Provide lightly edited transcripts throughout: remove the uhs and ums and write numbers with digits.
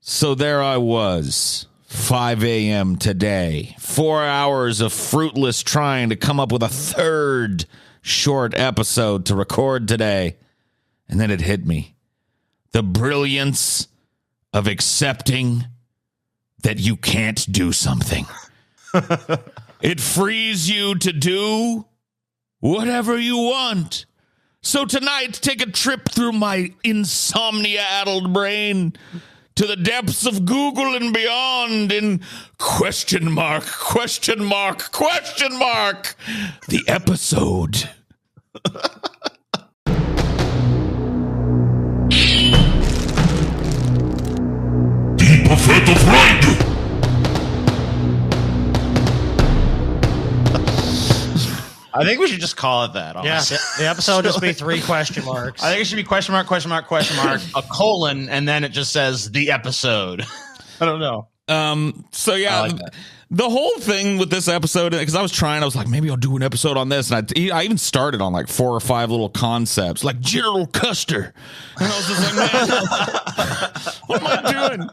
So there I was, 5 a.m. today, 4 hours of fruitless trying to come up with a third short episode to record today. And then it hit me. The brilliance of accepting that you can't do something. It frees you to do whatever you want. So tonight, take a trip through my insomnia-addled brain to the depths of Google and beyond in question mark, the episode. Die Prophet of Light. I think we should just call it that. Honestly. Yeah, the episode just be 3 question marks. I think it should be question mark, a colon, and then it just says the episode. I don't know. So yeah, like the whole thing with this episode, because I was like, maybe I'll do an episode on this, and I even started on like 4 or 5 little concepts, like General Custer, and I was just like, man, what am I doing?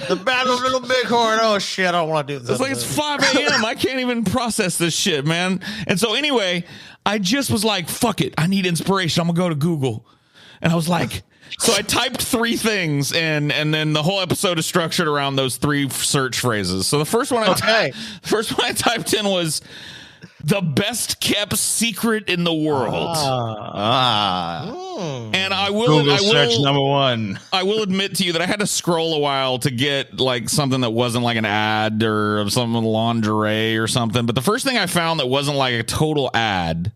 The Battle of Little Bighorn. Oh shit, I don't want to do this. It's like it's 5 a.m. I can't even process this shit, man. And so anyway, I just was like, fuck it, I need inspiration. I'm gonna go to Google, and I was like. So I typed 3 things, and then the whole episode is structured around those 3 search phrases. So the first one I typed in was the best kept secret in the world. And I will search number 1. I will admit to you that I had to scroll a while to get like something that wasn't like an ad or some lingerie or something. But the first thing I found that wasn't like a total ad.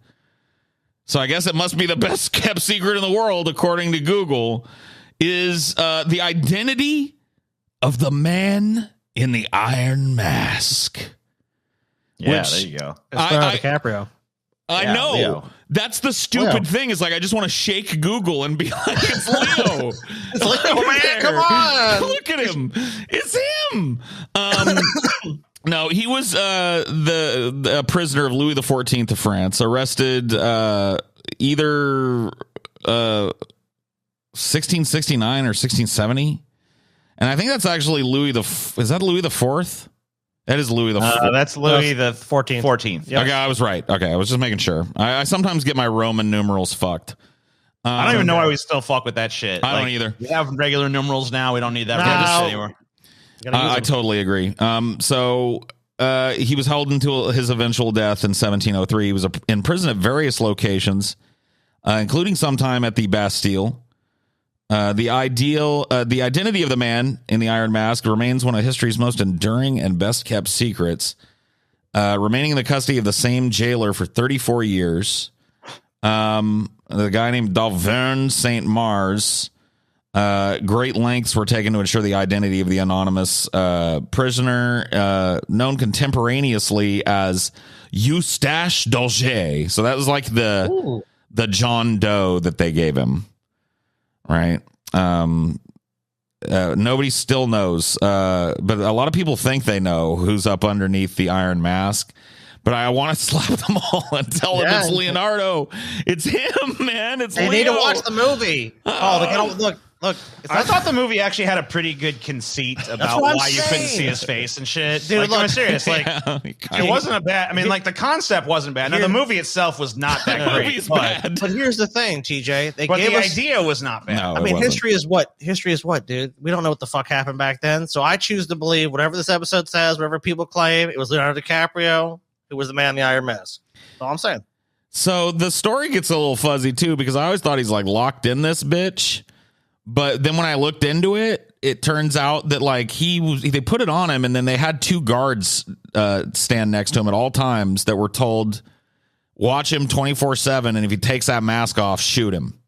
So I guess it must be the best kept secret in the world, according to Google, is the identity of the man in the iron mask. Yeah, there you go. It's DiCaprio. I know. Leo. That's the stupid thing. Is like I just want to shake Google and be like, it's Leo. It's Leo, man. Come on. Look at him. It's him. No, he was the prisoner of Louis XIV of France, arrested either 1669 or 1670, and I think that's actually is that Louis the Fourth? That is Louis the Fourth. That's Louis the 14th. 14th. Yep. Okay, I was right. Okay, I was just making sure. I sometimes get my Roman numerals fucked. I don't even know why we still fuck with that shit. I don't either. We have regular numerals now. We don't need that shit anymore. I totally agree. So he was held until his eventual death in 1703. He was in prison at various locations, including sometime at the Bastille. The identity of the man in the Iron Mask remains one of history's most enduring and best kept secrets, remaining in the custody of the same jailer for 34 years. The guy named D'Auvergne Saint Mars. Great lengths were taken to ensure the identity of the anonymous prisoner, known contemporaneously as Eustache d'Alger. So that was like the John Doe that they gave him, right? Nobody still knows, but a lot of people think they know who's up underneath the Iron Mask. But I want to slap them all and tell them it's Leonardo. It's him, man. It's Leo. They need to watch the movie. Look. I thought the movie actually had a pretty good conceit about why you couldn't see his face and shit. Dude, I'm serious. Like, it wasn't a bad. I mean, like the concept wasn't bad. Now the movie itself was not that great. But here's the thing, TJ. The idea was not bad. No, I mean, history is what, dude. We don't know what the fuck happened back then. So I choose to believe whatever this episode says, whatever people claim, it was Leonardo DiCaprio who was the man in the Iron Mask. That's all I'm saying. So the story gets a little fuzzy too, because I always thought he's like locked in this bitch. But then when I looked into it, it turns out that like they put it on him, and then they had 2 guards stand next to him at all times that were told, watch him 24/7, and if he takes that mask off, shoot him.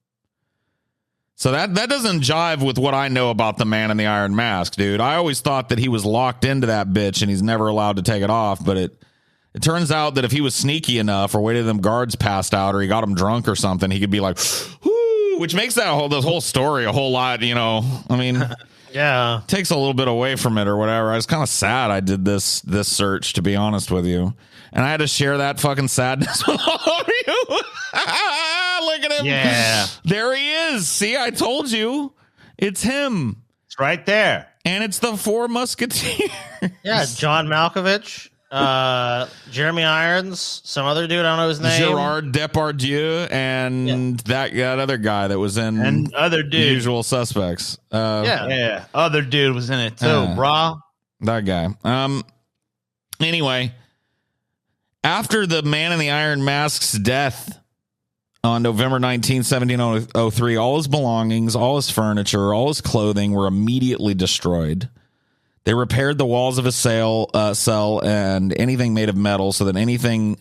So that doesn't jive with what I know about the man in the Iron Mask, dude. I always thought that he was locked into that bitch and he's never allowed to take it off, but it turns out that if he was sneaky enough or waited them guards passed out or he got them drunk or something, he could be like, whoo, which makes this whole story a whole lot, you know. I mean, yeah, takes a little bit away from it or whatever. I was kind of sad I did this search, to be honest with you. And I had to share that fucking sadness with all of you. Look at him. Yeah. There he is. See, I told you. It's him. right there. And it's the Four Musketeers. Yeah, John Malkovich, Jeremy Irons, some other dude, I don't know his name. Gerard Depardieu, and that other guy that was in And other dude. Usual Suspects. Yeah. Other dude was in it too, brah. That guy. Anyway, after the Man in the Iron Mask's death on November 19, 1703, all his belongings, all his furniture, all his clothing were immediately destroyed. They repaired the walls of his cell and anything made of metal so that anything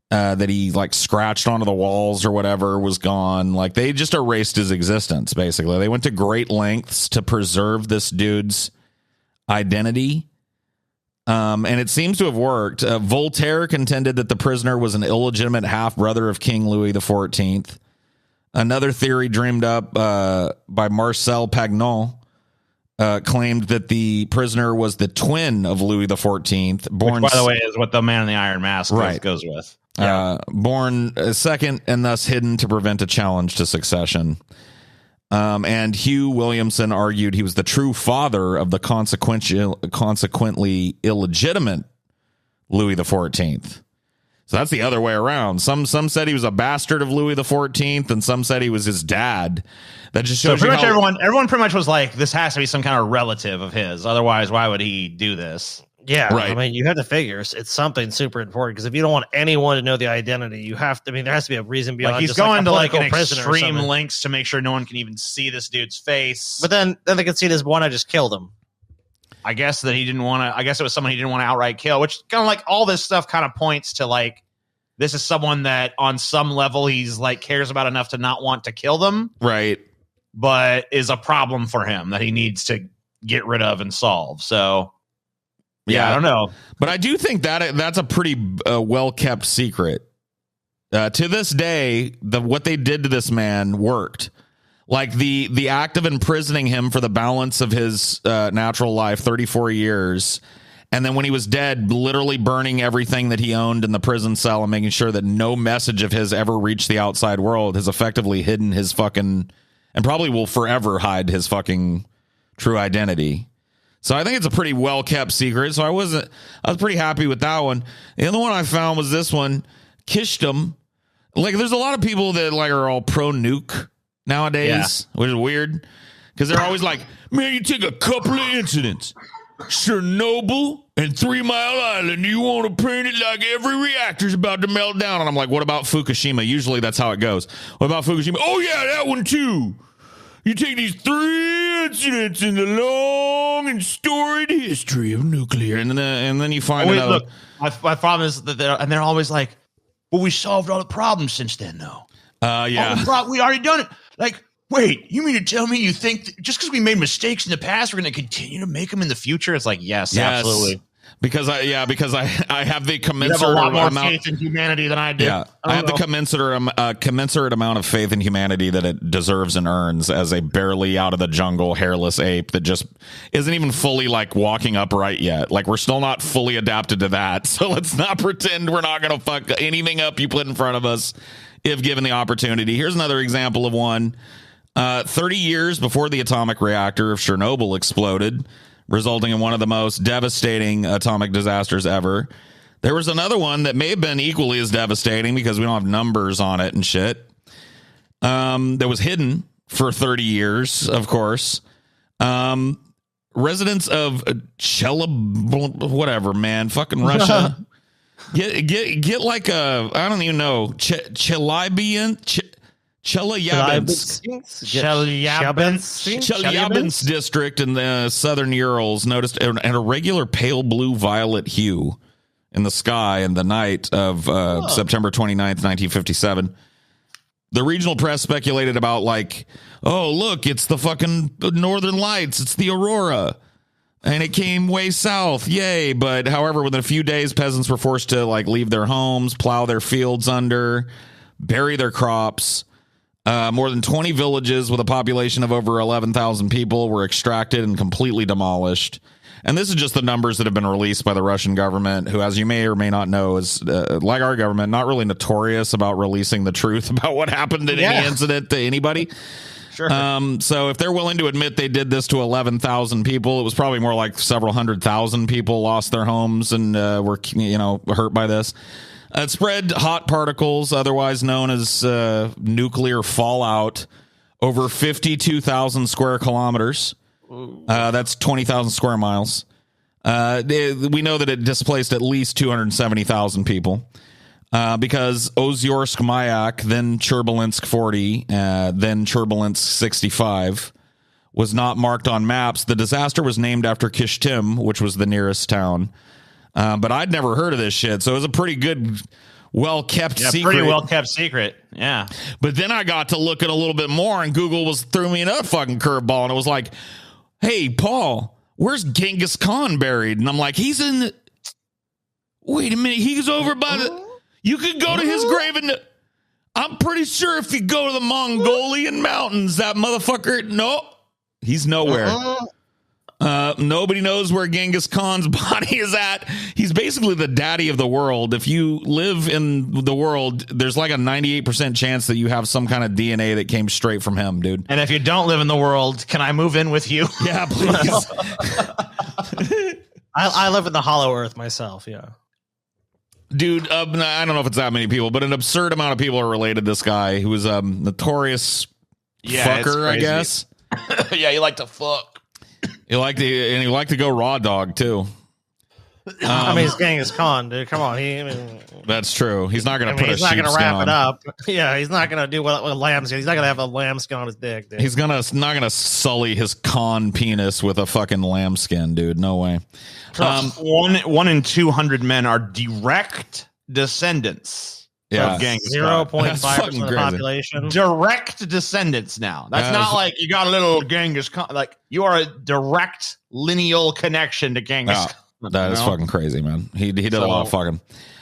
that he like scratched onto the walls or whatever was gone. Like they just erased his existence, basically. They went to great lengths to preserve this dude's identity. And it seems to have worked. Voltaire contended that the prisoner was an illegitimate half-brother of King Louis XIV. Another theory dreamed up by Marcel Pagnol claimed that the prisoner was the twin of Louis XIV, born, which, by the way, is what the Man in the Iron Mask goes with. Born second and thus hidden to prevent a challenge to succession. And Hugh Williamson argued he was the true father of the consequently illegitimate Louis XIV. So that's the other way around. Some said he was a bastard of Louis XIV, and some said he was his dad. That just shows so pretty much everyone pretty much was like, this has to be some kind of relative of his. Otherwise, why would he do this? Yeah, right. I mean, you have to figure it's something super important because if you don't want anyone to know the identity, you have to. I mean, there has to be a reason beyond. Like he's just going to like an extreme extreme lengths to make sure no one can even see this dude's face. But then they can see this one. I just killed him. I guess that he didn't want to. I guess it was someone he didn't want to outright kill. Which kind of like all this stuff kind of points to like this is someone that on some level he's like cares about enough to not want to kill them, right? But is a problem for him that he needs to get rid of and solve. So. Yeah, I don't know. But I do think that that's a pretty well-kept secret. To this day, what they did to this man worked. Like the act of imprisoning him for the balance of his natural life, 34 years, and then when he was dead, literally burning everything that he owned in the prison cell and making sure that no message of his ever reached the outside world has effectively hidden his fucking, and probably will forever hide his fucking true identity. So I think it's a pretty well-kept secret. So I was pretty happy with that one. The other one I found was this one, Kyshtym. Like, there's a lot of people that like are all pro-nuke nowadays, which is weird. Because they're always like, man, you take a couple of incidents, Chernobyl and 3 Mile Island, you want to paint it like every reactor's about to melt down. And I'm like, what about Fukushima? Usually that's how it goes. What about Fukushima? Oh, yeah, that one too. You take these 3 incidents in the long and storied history of nuclear, and then you find another. Look, my problem is that they're always like, well, we solved all the problems since then, though. Yeah. We already done it. Like, wait, you mean to tell me you think just because we made mistakes in the past, we're going to continue to make them in the future? It's like, yes. Absolutely. Because I have the commensurate you have a lot more amount faith in humanity than I do. Yeah, I have the commensurate amount of faith in humanity that it deserves and earns as a barely out of the jungle hairless ape that just isn't even fully like walking upright yet. Like we're still not fully adapted to that. So let's not pretend we're not going to fuck anything up you put in front of us if given the opportunity. Here's another example of one. 30 years before the atomic reactor of Chernobyl exploded, resulting in one of the most devastating atomic disasters ever. There was another one that may have been equally as devastating because we don't have numbers on it and shit. That was hidden for 30 years, of course. Residents of whatever, man, fucking Russia. get like a, I don't even know, Chelyabinsk district in the southern Urals noticed an irregular pale blue violet hue in the sky in the night of September 29th, 1957. The regional press speculated about like, oh, look, it's the fucking northern lights. It's the aurora. And it came way south. Yay. But however, within a few days, peasants were forced to like leave their homes, plow their fields under, bury their crops. More than 20 villages with a population of over 11,000 people were extracted and completely demolished. And this is just the numbers that have been released by the Russian government, who, as you may or may not know, is, like our government, not really notorious about releasing the truth about what happened in any incident to anybody. Sure. So if they're willing to admit they did this to 11,000 people, it was probably more like several 100,000 people lost their homes and were, hurt by this. It spread hot particles, otherwise known as nuclear fallout, over 52,000 square kilometers. That's 20,000 square miles. We know that it displaced at least 270,000 people. Because Ozyorsk Mayak, then Churbalinsk 40, then Churbalinsk 65, was not marked on maps. The disaster was named after Kyshtym, which was the nearest town. But I'd never heard of this shit, so it was a pretty good, well-kept secret. Pretty well-kept secret, yeah. But then I got to look at a little bit more, and Google threw me another fucking curveball, and it was like, hey, Paul, where's Genghis Khan buried? And I'm like, he's in the... Wait a minute, he's over by the... You could go to his grave and I'm pretty sure if you go to the Mongolian mountains, that motherfucker, no, he's nowhere. Nobody knows where Genghis Khan's body is at. He's basically the daddy of the world. If you live in the world, there's like a 98% chance that you have some kind of DNA that came straight from him, dude. And if you don't live in the world, can I move in with you? Yeah, please. I live in the hollow earth myself, yeah. Dude, I don't know if it's that many people, but an absurd amount of people are related to this guy who was a notorious fucker, I guess. Yeah, he liked to fuck. He liked to go raw dog too. I mean, it's Genghis Khan, dude. Come on, that's true. He's not going to he's not going to wrap it up. Yeah, he's not going to do what lambskin. He's not going to have a lambskin on his dick, dude. He's not going to sully his Khan penis with a fucking lambskin, dude. No way. 1 in 200 men are direct descendants of Genghis Khan. 0.5% of the population. Direct descendants now. That's not like you got a little Genghis Khan. Like, you are a direct lineal connection to Genghis Khan. That is fucking crazy, man. He did a lot of fucking.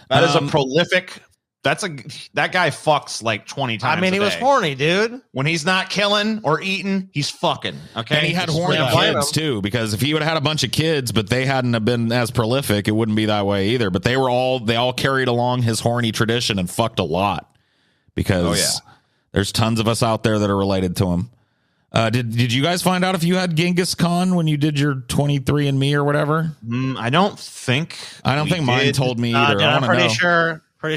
That is a prolific. That guy fucks like 20 times. I mean, he was horny, dude. When he's not killing or eating, he's fucking. Okay, and he had horny kids too. Because if he would have had a bunch of kids, but they hadn't have been as prolific, it wouldn't be that way either. But they all carried along his horny tradition and fucked a lot. Because there's tons of us out there that are related to him. Did you guys find out if you had Genghis Khan when you did your 23andMe or whatever? I don't think mine told me either. Dude, I'm pretty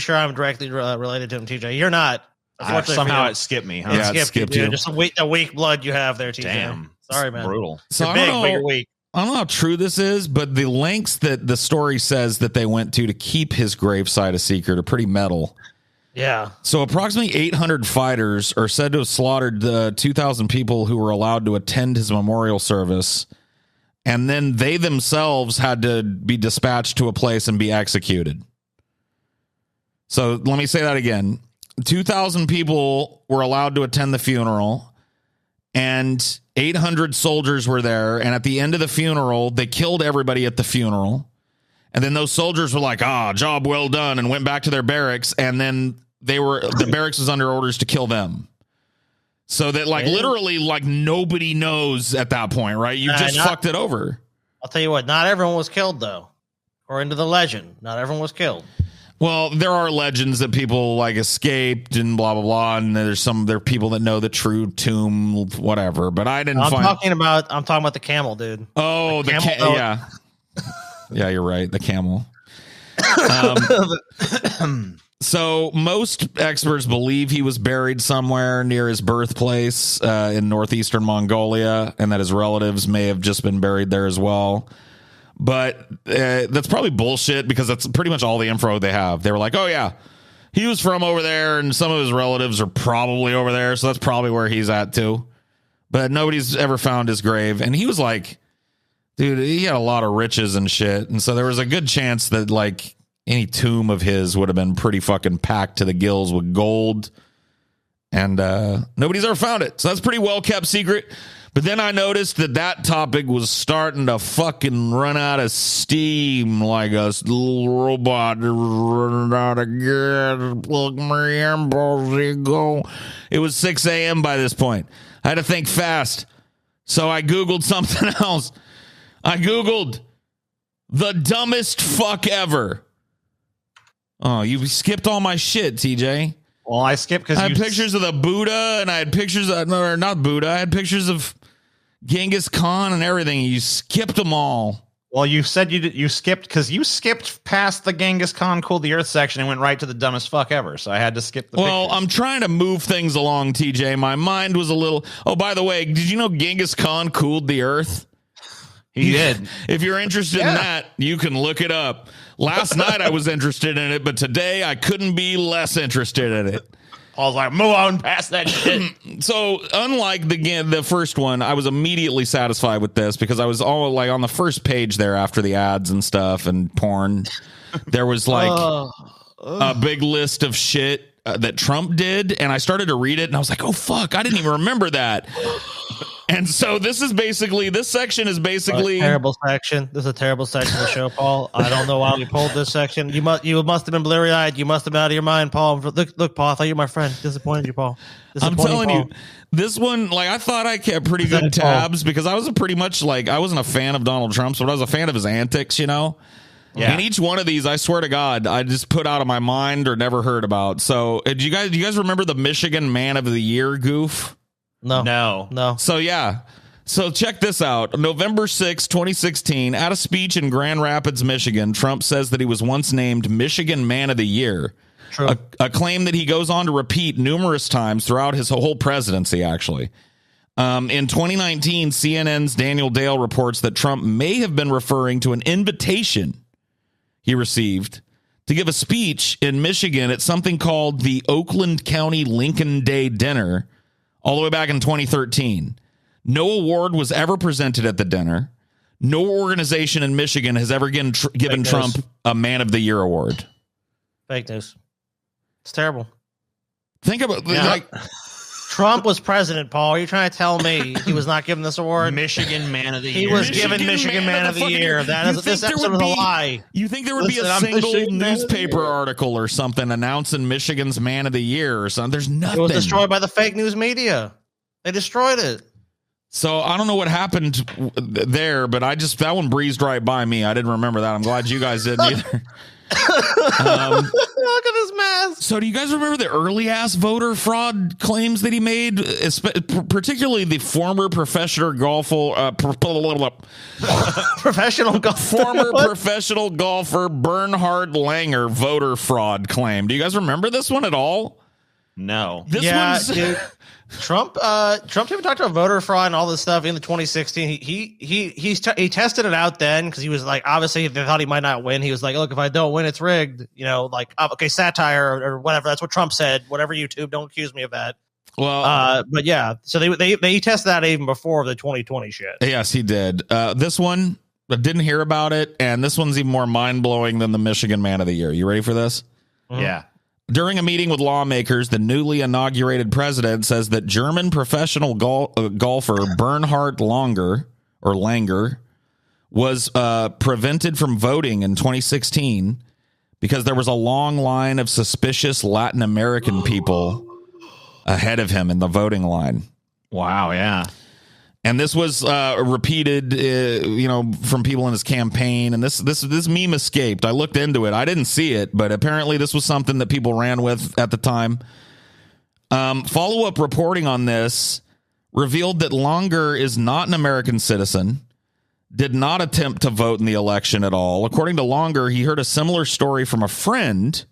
sure I'm directly related to him, TJ. You're not. Somehow it skipped me. Huh? Yeah, it skipped you. Just the weak blood you have there, TJ. Damn. Sorry, man. Brutal. So you're big, but you're weak. I don't know how true this is, but the lengths that the story says that they went to keep his gravesite a secret are pretty metal. Yeah. So approximately 800 fighters are said to have slaughtered the 2,000 people who were allowed to attend his memorial service. And then they themselves had to be dispatched to a place and be executed. So let me say that again. 2,000 people were allowed to attend the funeral, and 800 soldiers were there. And at the end of the funeral, they killed everybody at the funeral. And then those soldiers were like, job well done, and went back to their barracks. And then the barracks was under orders to kill them. So that literally nobody knows at that point, right? You just fucked it over. I'll tell you what, not everyone was killed though. According to the legend, not everyone was killed. Well, there are legends that people escaped and blah, blah, blah. And there are people that know the true tomb, whatever, but I didn't I'm talking about the camel, dude. Oh, the camel. Yeah. Yeah, you're right. The camel. So most experts believe he was buried somewhere near his birthplace in northeastern Mongolia, and that his relatives may have just been buried there as well. But that's probably bullshit, because that's pretty much all the info they have. They were like, oh, yeah, he was from over there, and some of his relatives are probably over there, so that's probably where he's at, too. But nobody's ever found his grave. And he was like, dude, he had a lot of riches and shit. And so there was a good chance that, any tomb of his would have been pretty fucking packed to the gills with gold. And nobody's ever found it. So that's a pretty well-kept secret. But then I noticed that topic was starting to fucking run out of steam like a little robot running out of gas. Plug my in, go. It was 6 a.m. by this point. I had to think fast. So I Googled something else. I Googled the dumbest fuck ever. Oh, you skipped all my shit, TJ. Well, I skipped because I had pictures of the Buddha, and I had pictures of not Buddha. I had pictures of Genghis Khan and everything. You skipped them all. Well, you said you skipped because you skipped past the Genghis Khan cooled the earth section and went right to the dumbest fuck ever. So I had to skip the Well, pictures. I'm trying to move things along, TJ. My mind was a little... Oh, by the way, did you know Genghis Khan cooled the earth? He did. If you're interested in that, you can look it up. Last night I was interested in it, but today I couldn't be less interested in it. Paul's like, move on past that shit. So unlike the first one, I was immediately satisfied with this because I was all like on the first page there after the ads and stuff and porn. There was like a big list of shit that Trump did. And I started to read it and I was like, oh, fuck, I didn't even remember that. And so this section is basically a terrible section. This is a terrible section of the show, Paul. I don't know why we pulled this section. You must have been bleary eyed. You must have been out of your mind, Paul. Look, Paul. I thought you were my friend. Disappointed you, Paul. I'm telling you, this one, like I thought I kept pretty good tabs because I was pretty much like I wasn't a fan of Donald Trump, but I was a fan of his antics, you know. Yeah. And each one of these, I swear to God, I just put out of my mind or never heard about. So, do you guys remember the Michigan Man of the Year goof? No. So, yeah. So, check this out. November 6, 2016, at a speech in Grand Rapids, Michigan, Trump says that he was once named Michigan Man of the Year. True. A claim that he goes on to repeat numerous times throughout his whole presidency, actually. In 2019, CNN's Daniel Dale reports that Trump may have been referring to an invitation he received to give a speech in Michigan at something called the Oakland County Lincoln Day Dinner all the way back in 2013. No award was ever presented at the dinner. No organization in Michigan has ever given Trump a Man of the Year award. Fake news. It's terrible. Think about like Trump was president, Paul. Are you trying to tell me he was not given this award? Michigan Man of the Year. He was given Michigan Man of the Year. This episode was a lie. You think there would be a single newspaper article or something announcing Michigan's Man of the Year or something? There's nothing. It was destroyed by the fake news media. They destroyed it. So I don't know what happened there, but that one breezed right by me. I didn't remember that. I'm glad you guys didn't either. Look at his mask. So do you guys remember the early ass voter fraud claims that he made, particularly the former professional golfer Bernhard Langer voter fraud claim? Do you guys remember this one at all? No. Dude. Trump even talked about voter fraud and all this stuff in the 2016. He tested it out then because he was like, obviously they thought he might not win. He was like, look, if I don't win, it's rigged. You know, like okay, satire or whatever. That's what Trump said. Whatever, YouTube, don't accuse me of that. Well, but yeah, so they tested that even before the 2020 shit. Yes, he did. This one, I didn't hear about it, and this one's even more mind blowing than the Michigan Man of the Year. You ready for this? Mm-hmm. Yeah. During a meeting with lawmakers, the newly inaugurated president says that German professional golfer Bernhard Langer was prevented from voting in 2016 because there was a long line of suspicious Latin American people ahead of him in the voting line. Wow, yeah. And this was repeated, from people in his campaign. And this meme escaped. I looked into it. I didn't see it, but apparently this was something that people ran with at the time. Follow-up reporting on this revealed that Langer is not an American citizen, did not attempt to vote in the election at all. According to Langer, he heard a similar story from a friend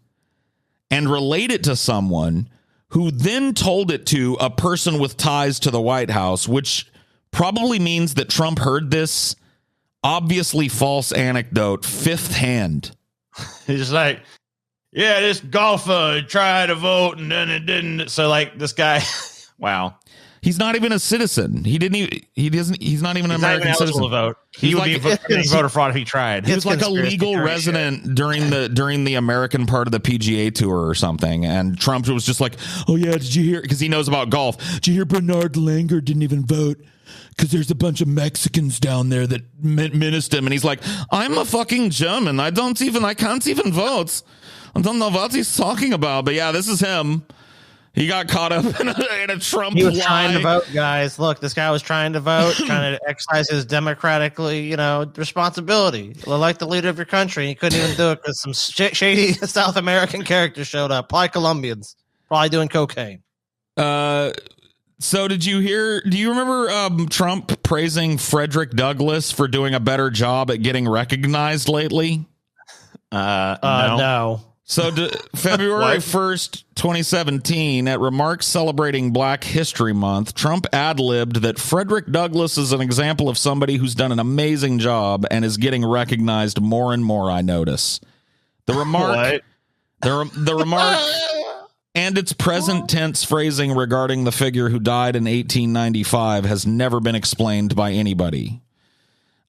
and related to someone who then told it to a person with ties to the White House, which probably means that Trump heard this obviously false anecdote fifth hand. He's like, yeah, this golfer tried to vote and then it didn't. So like this guy, wow. He's not even a citizen. He's not even an American citizen. To vote. He would be voter fraud if he tried. He was like a legal resident during the American part of the PGA Tour or something. And Trump was just like, oh yeah, did you hear? Because he knows about golf. Did you hear Bernhard Langer didn't even vote? Because there's a bunch of Mexicans down there that menaced him. And he's like, I'm a fucking German. I can't even vote. I don't know what he's talking about. But yeah, this is him. He got caught up in a Trump He was lie. trying to vote, guys. Look, this guy was trying to vote, trying to exercise his democratically, responsibility. Like the leader of your country. He couldn't even do it because some shady South American characters showed up. Probably Colombians. Probably doing cocaine. So do you remember Trump praising Frederick Douglass for doing a better job at getting recognized lately? No. So February 1st, 2017, at Remarks celebrating Black History Month, Trump ad-libbed that Frederick Douglass is an example of somebody who's done an amazing job and is getting recognized more and more, I notice. The remark, the remark and its present tense phrasing regarding the figure who died in 1895 has never been explained by anybody.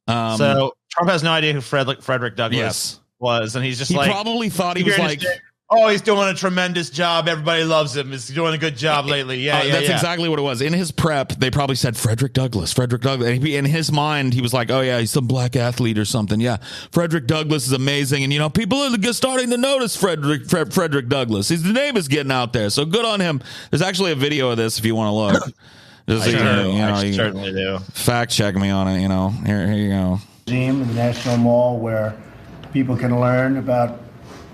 So Trump has no idea who Frederick Douglass was, and he's just he probably thought he was like, oh, he's doing a tremendous job. Everybody loves him. He's doing a good job lately. That's exactly what it was. In his prep, they probably said Frederick Douglass. And in his mind, he was like, oh yeah, he's some black athlete or something. Yeah, Frederick Douglass is amazing, and people are starting to notice Frederick Douglass. His name is getting out there, so good on him. There's actually a video of this if you want to look. I certainly do. Fact check me on it. Here you go. Museum in the National Mall where people can learn about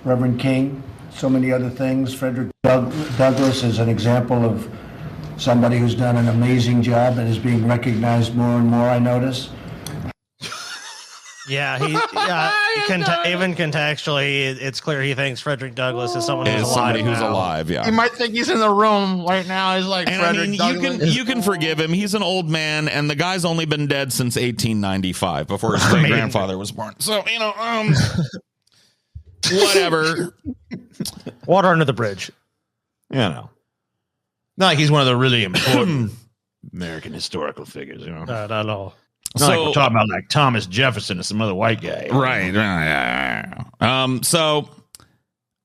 Reverend King, so many other things. Frederick Douglass is an example of somebody who's done an amazing job and is being recognized more and more, I notice. Yeah, even contextually, it's clear he thinks Frederick Douglass is someone who's alive. Somebody who's alive, yeah. He might think he's in the room right now. He's like, Frederick Douglass. You can forgive him. He's an old man, and the guy's only been dead since 1895, before his great grandfather was born. So whatever. Water under the bridge. Not like he's one of the really important American historical figures. Not at all. Not like we're talking about like Thomas Jefferson or some other white guy. Right. So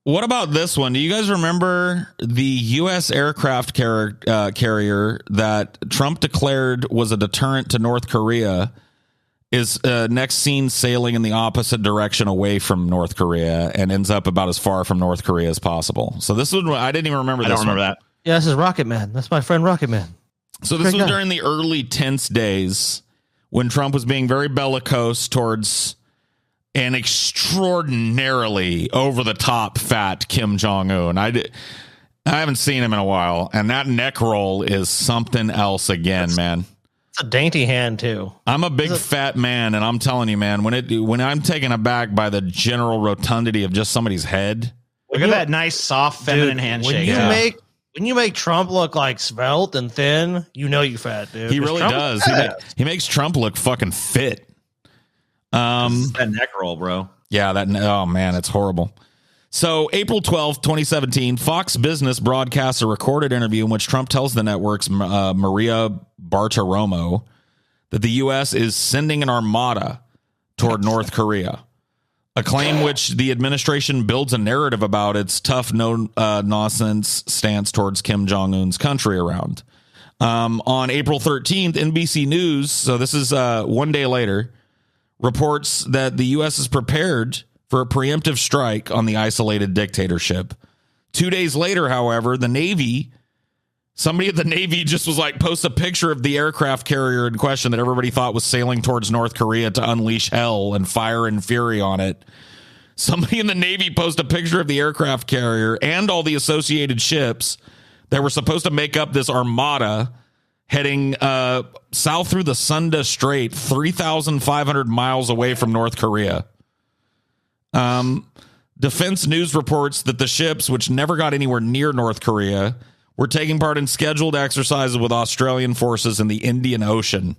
what about this one? Do you guys remember the U.S. aircraft carrier that Trump declared was a deterrent to North Korea is next seen sailing in the opposite direction away from North Korea and ends up about as far from North Korea as possible? So this was, I didn't even remember this. I don't remember that. Yeah, this is Rocket Man. That's my friend Rocket Man. So this was during the early tense days when Trump was being very bellicose towards an extraordinarily over-the-top fat Kim Jong-un. I haven't seen him in a while, and that neck roll is something else again, man. It's a dainty hand, too. I'm a big fat man, and I'm telling you, man, when I'm taken aback by the general rotundity of just somebody's head. Look at that nice, soft, feminine handshake. When you make Trump look like svelte and thin, you fat, dude. He really does. He makes Trump look fucking fit. That neck roll, bro. Yeah, oh man, it's horrible. So April 12th, 2017, Fox Business broadcasts a recorded interview in which Trump tells the network's Maria Bartiromo that the U.S. is sending an armada toward North Korea. A claim which the administration builds a narrative about its tough, no-nonsense stance towards Kim Jong-un's country around. On April 13th, NBC News, so this is 1 day later, reports that the U.S. is prepared for a preemptive strike on the isolated dictatorship. 2 days later, however, somebody at the Navy just was like, post a picture of the aircraft carrier in question that everybody thought was sailing towards North Korea to unleash hell and fire and fury on it. Somebody in the Navy posted a picture of the aircraft carrier and all the associated ships that were supposed to make up this armada heading south through the Sunda Strait, 3,500 miles away from North Korea. Defense News reports that the ships, which never got anywhere near North Korea, were taking part in scheduled exercises with Australian forces in the Indian Ocean.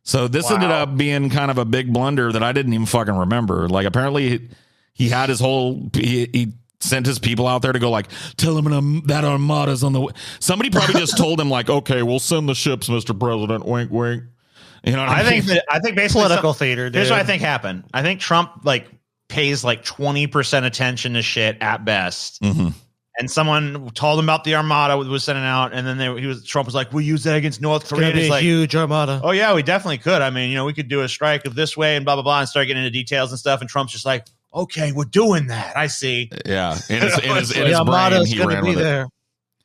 So this ended up being kind of a big blunder that I didn't even fucking remember. Like, apparently he had his whole, he sent his people out there to go like, tell him that armada's on the way. Somebody probably just told him like, okay, we'll send the ships, Mr. President, wink, wink. You know what I mean? I think basically political theater, dude. Here's what I think happened. I think Trump pays 20% attention to shit at best. Mm-hmm. And someone told him about the armada was sending out, and then Trump was like, "We'll use that against North Korea." It's a huge armada. Oh yeah, we definitely could. I mean, we could do a strike of this way and blah blah blah, and start getting into details and stuff. And Trump's just like, "Okay, we're doing that. I see." Yeah, in his armada is going to be there.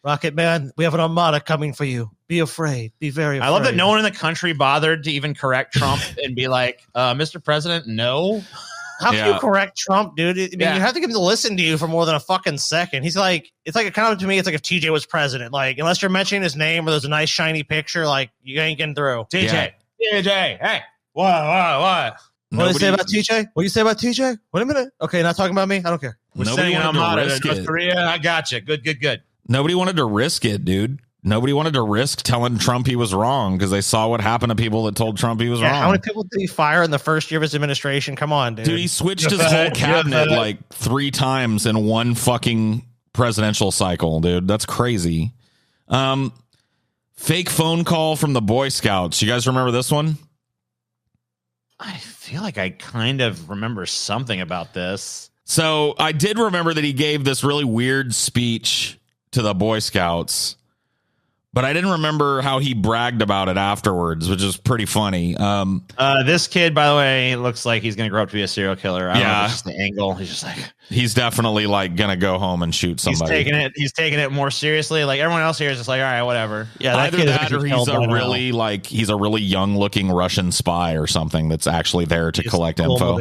Rocket Man, we have an armada coming for you. Be afraid. Be very afraid. I love that no one in the country bothered to even correct Trump and be like, "Mr. President, no." How can you correct Trump, dude? I mean, you have to get him to listen to you for more than a fucking second. He's like, it's like kind of to me, it's like if TJ was president. Like, unless you're mentioning his name or there's a nice shiny picture, like you ain't getting through. TJ, hey, what? What do you say about TJ? What do you say about TJ? Wait a minute. Okay, not talking about me. I don't care. We're sending an armada to North Korea. I got you. Good. Nobody wanted to risk it, dude. Nobody wanted to risk telling Trump he was wrong because they saw what happened to people that told Trump he was wrong. How many people did he fire in the first year of his administration? Come on, dude. Dude, he switched his whole cabinet like 3 times in one fucking presidential cycle, dude. That's crazy. Fake phone call from the Boy Scouts. You guys remember this one? I feel like I kind of remember something about this. So I did remember that he gave this really weird speech to the Boy Scouts, but I didn't remember how he bragged about it afterwards, which is pretty funny. This kid, by the way, looks like he's going to grow up to be a serial killer. I don't know if it's just the angle. He's just like, he's definitely like going to go home and shoot somebody. He's taking it more seriously. Like everyone else here is just like, all right, whatever. Yeah, either that or he's a really young looking Russian spy or something that's actually there to collect info.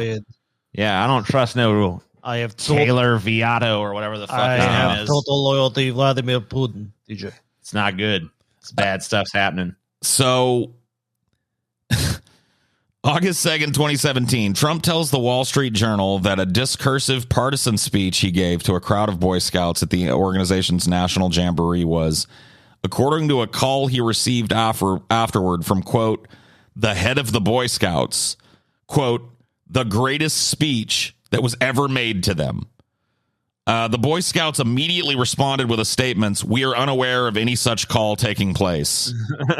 Yeah, I don't trust no. I have Taylor Viato or whatever the fuck his name is. Total loyalty, Vladimir Putin. DJ. It's not good. It's bad stuff's happening. So, August 2nd, 2017, Trump tells the Wall Street Journal that a discursive partisan speech he gave to a crowd of Boy Scouts at the organization's National Jamboree was, according to a call he received afterward from, quote, the head of the Boy Scouts, quote, the greatest speech that was ever made to them. The Boy Scouts immediately responded with a statement, we are unaware of any such call taking place.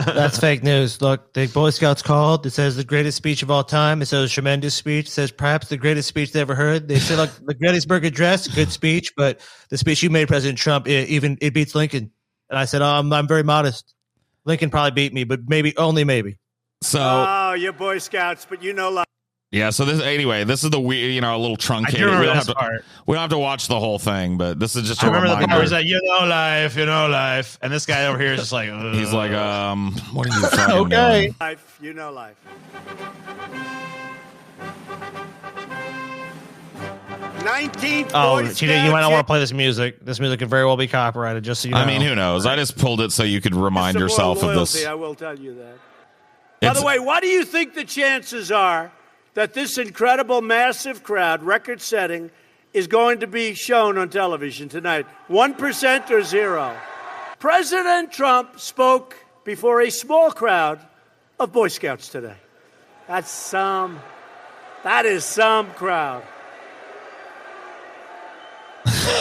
That's fake news. Look, the Boy Scouts called. It says the greatest speech of all time. It says a tremendous speech. It says perhaps the greatest speech they ever heard. They say, look, the Gettysburg Address, good speech, but the speech you made, President Trump, it beats Lincoln. And I said, I'm very modest. Lincoln probably beat me, but only maybe. So, you're Boy Scouts, but you know life. Yeah, so this is the weird, a little truncated. We don't have to watch the whole thing, but this is just a reminder. The part was like, you know life, and this guy over here is just like, ugh. He's like, what are you fucking okay. doing? Life, you know life. 19 TJ, you might not want to play this music. This music could very well be copyrighted, just so you know. I mean, who knows? I just pulled it so you could remind yourself of this. I will tell you that. By the way, what do you think the chances are that this incredible, massive crowd, record-setting, is going to be shown on television tonight? 1% or 0? President Trump spoke before a small crowd of Boy Scouts today. That is some crowd.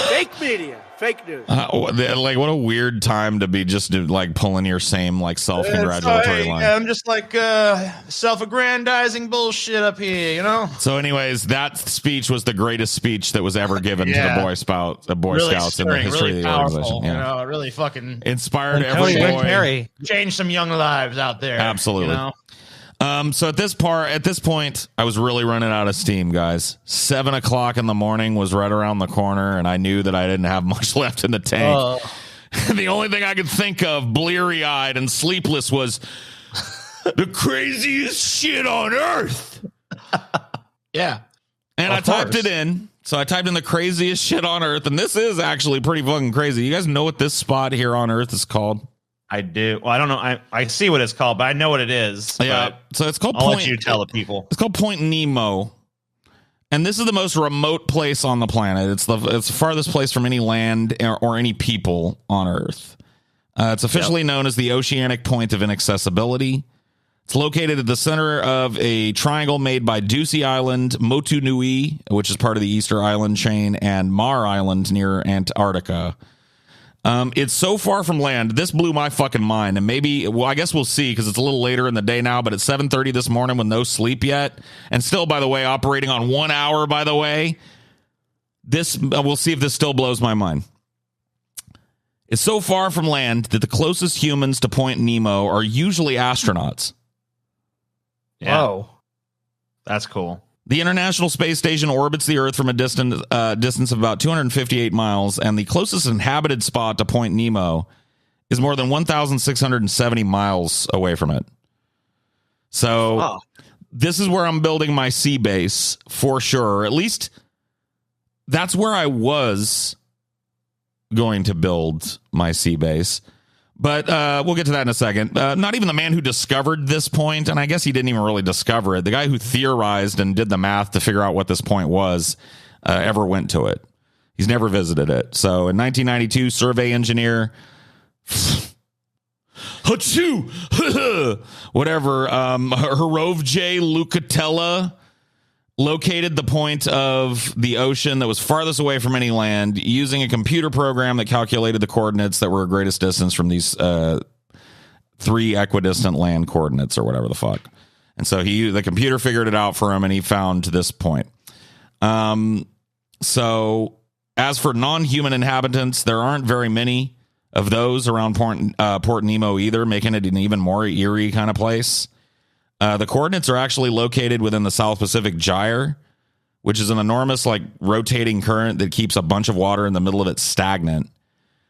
Fake media, fake news. Like, what a weird time to be just like pulling your same like self-congratulatory line. I'm just like self-aggrandizing bullshit up here, you know. So, anyways, that speech was the greatest speech that was ever given to the Boy Scouts in the history of the organization. You know, really fucking inspired every boy. Changed some young lives out there. Absolutely. You know? So at this point, I was really running out of steam, guys. 7:00 in the morning was right around the corner, and I knew that I didn't have much left in the tank. The only thing I could think of, bleary-eyed and sleepless, was the craziest shit on earth. Yeah. And I typed it in. So I typed in the craziest shit on earth, and this is actually pretty fucking crazy. You guys know what this spot here on earth is called? I do. Well, I don't know. I see what it's called, but I know what it is. Yeah. So it's called I'll let you tell the people. It's called Point Nemo. And this is the most remote place on the planet. It's the farthest place from any land or any people on Earth. It's officially known as the Oceanic Point of Inaccessibility. It's located at the center of a triangle made by Ducie Island, Motu Nui, which is part of the Easter Island chain, and Mar Island near Antarctica. It's so far from land. This blew my fucking mind. And maybe, well, I guess we'll see because it's a little later in the day now, but it's 7:30 this morning with no sleep yet. And still, by the way, operating on 1 hour, by the way. We'll see if this still blows my mind. It's so far from land that the closest humans to Point Nemo are usually astronauts. Yeah. Whoa. That's cool. The International Space Station orbits the Earth from a distance of about 258 miles, and the closest inhabited spot to Point Nemo is more than 1,670 miles away from it. So this is where I'm building my sea base for sure. Or at least that's where I was going to build my sea base. But we'll get to that in a second. Not even the man who discovered this point, and I guess he didn't even really discover it. The guy who theorized and did the math to figure out what this point was ever went to it. He's never visited it. So in 1992, survey engineer, whatever, Hirovje Lucatella located the point of the ocean that was farthest away from any land using a computer program that calculated the coordinates that were greatest distance from these three equidistant land coordinates or whatever the fuck. And so the computer figured it out for him, and he found this point. So as for non-human inhabitants, there aren't very many of those around Port Nemo either, making it an even more eerie kind of place. The coordinates are actually located within the South Pacific Gyre, which is an enormous, like, rotating current that keeps a bunch of water in the middle of it stagnant.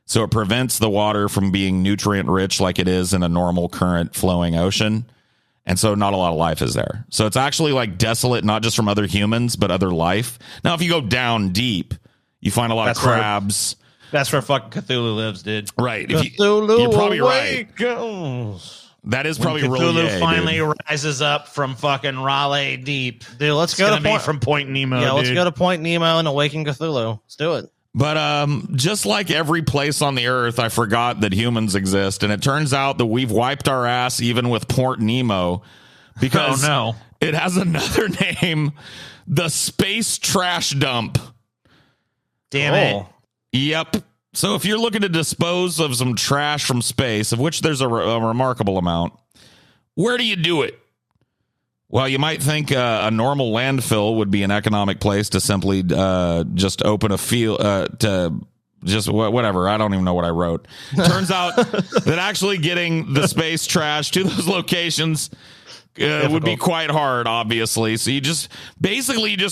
So it prevents the water from being nutrient rich like it is in a normal current flowing ocean. And so not a lot of life is there. So it's actually like desolate, not just from other humans, but other life. Now, if you go down deep, you find a lot of crabs. That's where fucking Cthulhu lives, dude. Right. Cthulhu You're probably awakens. right. That is probably Cthulhu really finally rises up from fucking Raleigh deep. Dude, let's go to from Point Nemo. Yeah, let's dude. go to Point Nemo and awaken Cthulhu. Let's do it. But just like every place on the earth, I forgot that humans exist. And it turns out that we've wiped our ass even with Port Nemo because it has another name, the Space Trash Dump. Damn it. Yep. So if you're looking to dispose of some trash from space, of which there's a remarkable amount, where do you do it? Well, you might think a normal landfill would be an economic place to simply just open a field to just whatever. I don't even know what I wrote. Turns out that actually getting the space trash to those locations would be quite hard, obviously. So you just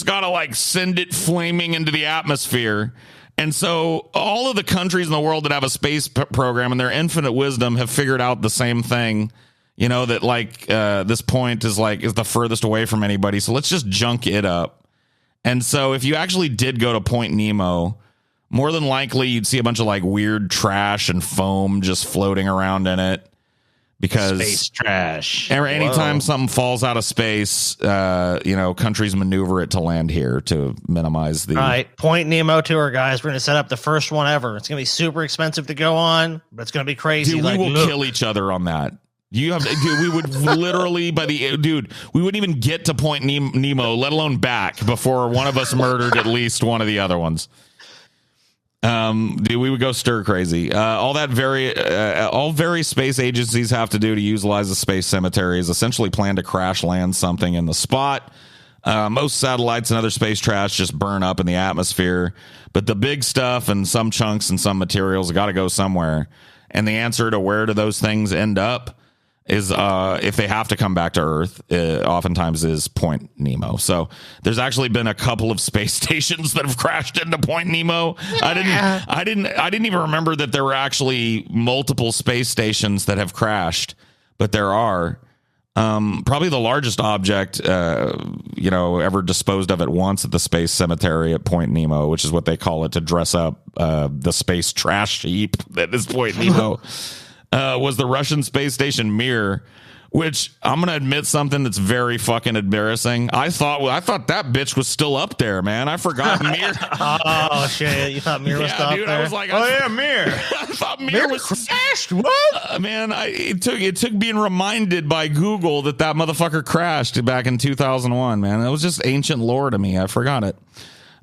got to like send it flaming into the atmosphere. And so all of the countries in the world that have a space program and their infinite wisdom have figured out the same thing, you know, that like this point is the furthest away from anybody. So let's just junk it up. And so if you actually did go to Point Nemo, more than likely you'd see a bunch of like weird trash and foam just floating around in it. Because space trash. Anytime something falls out of space, countries maneuver it to land here to minimize the. All right, Point Nemo tour, guys. We're going to set up the first one ever. It's going to be super expensive to go on, but it's going to be crazy. Dude, we will kill each other on that. We would literally we wouldn't even get to Point Nemo, let alone back, before one of us murdered at least one of the other ones. We would go stir crazy. All various space agencies have to do to utilize the space cemetery is essentially plan to crash land something in the spot. Most satellites and other space trash just burn up in the atmosphere, but the big stuff and some chunks and some materials got to go somewhere. And the answer to where do those things end up is if they have to come back to Earth, oftentimes is Point Nemo. So there's actually been a couple of space stations that have crashed into Point Nemo. Yeah. I didn't even remember that there were actually multiple space stations that have crashed, but there are. Probably the largest object ever disposed of at once at the space cemetery at Point Nemo, which is what they call it to dress up the space trash heap that is Point Nemo. Was the Russian space station Mir, which I'm going to admit something that's very fucking embarrassing. I thought that bitch was still up there, man. I forgot Mir. Oh, shit. You thought Mir was still up there? I was like, Mir. I thought Mir was crashed. What? Man, it took being reminded by Google that motherfucker crashed back in 2001, man. That was just ancient lore to me. I forgot it.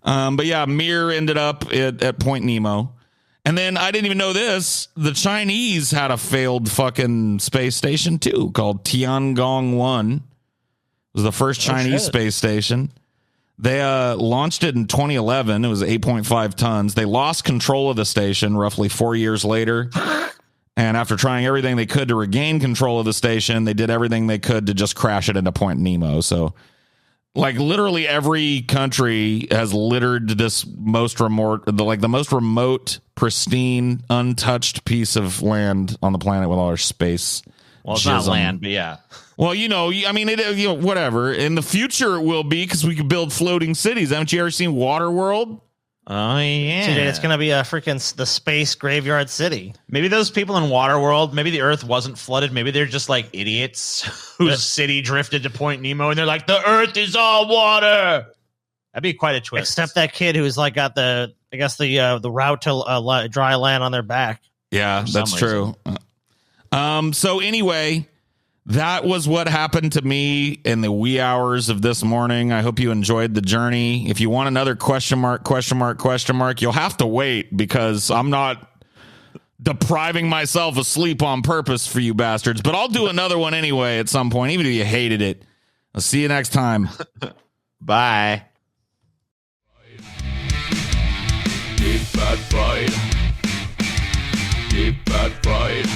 But yeah, Mir ended up at Point Nemo. And then I didn't even know this. The Chinese had a failed fucking space station too, called Tiangong-1. It was the first Chinese space station. They launched it in 2011. It was 8.5 tons. They lost control of the station roughly 4 years later. And after trying everything they could to regain control of the station, they did everything they could to just crash it into Point Nemo. So, like, literally every country has littered this the most remote, pristine, untouched piece of land on the planet with all our space Well, it's not land, but yeah. Well, I mean, whatever. In the future, it will be because we could build floating cities. Haven't you ever seen Waterworld? Oh, yeah. CJ, it's going to be a freaking the space graveyard city. Maybe those people in Waterworld, maybe the Earth wasn't flooded. Maybe they're just like idiots whose city drifted to Point Nemo, and they're like, the Earth is all water. That'd be quite a twist. Except that kid who's like got the route to dry land on their back. Yeah, that's true. So anyway, that was what happened to me in the wee hours of this morning. I hope you enjoyed the journey. If you want another question mark, you'll have to wait because I'm not depriving myself of sleep on purpose for you bastards. But I'll do another one anyway at some point, even if you hated it. I'll see you next time. Bye. Deep fat fried. Deep fat fried.